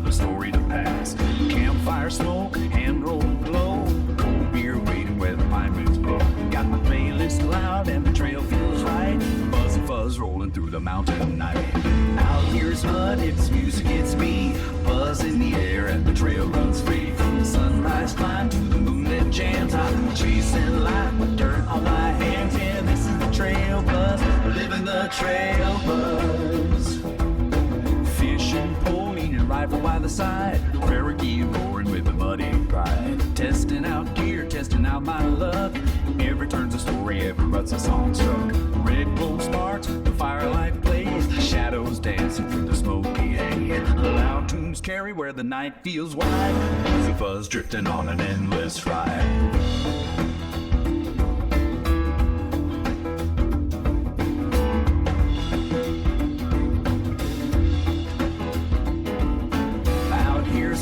another story to pass. Campfire smoke, hand roll glow, cold beer waiting where the pine winds blow. Got my playlist loud and the trail feels right. Buzz and fuzz rolling through the mountain night. Out here's mud, it's music, it's me. Buzz in the air and the trail runs free. From the sunrise climb to the moonlit jams, I'm chasing life with dirt on my hands. Yeah, this is the trail buzz, living the trail buzz. Fishing pole, leaning rifle by the side, prairie gear roaring with a muddy pride. Testing out gear, testing out my luck. Every turn's a story, every rut's a song struck. Red glow sparks, the firelight blaze, shadows dancing through the smoky hay. Loud tunes carry where the night feels wide. Fuzzy fuzz drifting on an endless ride.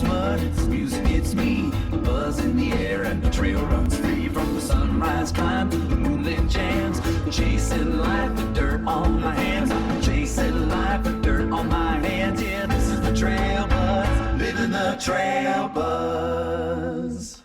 Mud, it's music, it's me. Buzz in the air and the trail runs free. From the sunrise climb to the moonlit jams, chasing life with dirt on my hands. I'm chasing life with dirt on my hands. Yeah, this is the trail buzz, living the trail buzz.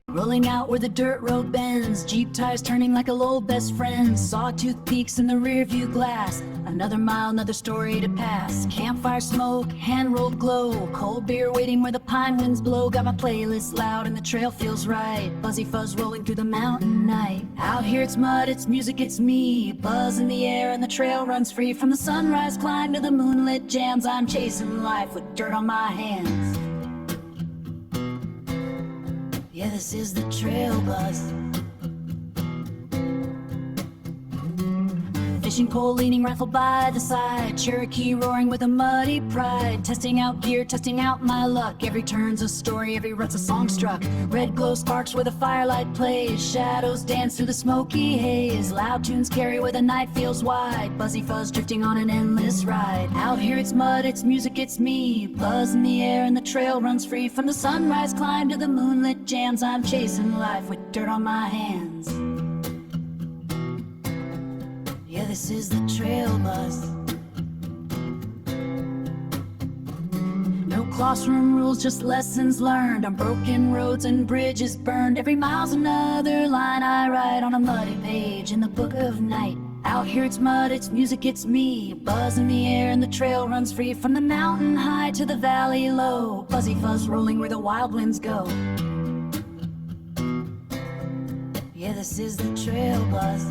Rolling out where the dirt road bends, Jeep tires turning like old best friends. Sawtooth peaks in the rear view glass, another mile, another story to pass. Campfire smoke, hand-rolled glow, cold beer waiting where the pine winds blow. Got my playlist loud and the trail feels right. Buzzy fuzz rolling through the mountain night. Out here it's mud, it's music, it's me. Buzz in the air and the trail runs free. From the sunrise climb to the moonlit jams, I'm chasing life with dirt on my hands. Yeah, this is the trail buzz. Fishing pole, leaning rifle by the side, Cherokee roaring with a muddy pride. Testing out gear, testing out my luck. Every turn's a story, every rut's a song struck. Red glow sparks where the firelight plays, shadows dance through the smoky haze. Loud tunes carry where the night feels wide. Buzzy fuzz drifting on an endless ride. Out here it's mud, it's music, it's me. Buzz in the air and the trail runs free. From the sunrise climb to the moonlit jams, I'm chasing life with dirt on my hands. Yeah, this is the trail buzz. No classroom rules, just lessons learned on broken roads and bridges burned. Every mile's another line I write on a muddy page in the book of night. Out here it's mud, it's music, it's me. Buzz in the air and the trail runs free. From the mountain high to the valley low, Buzzy fuzz rolling where the wild winds go. Yeah, this is the trail buzz.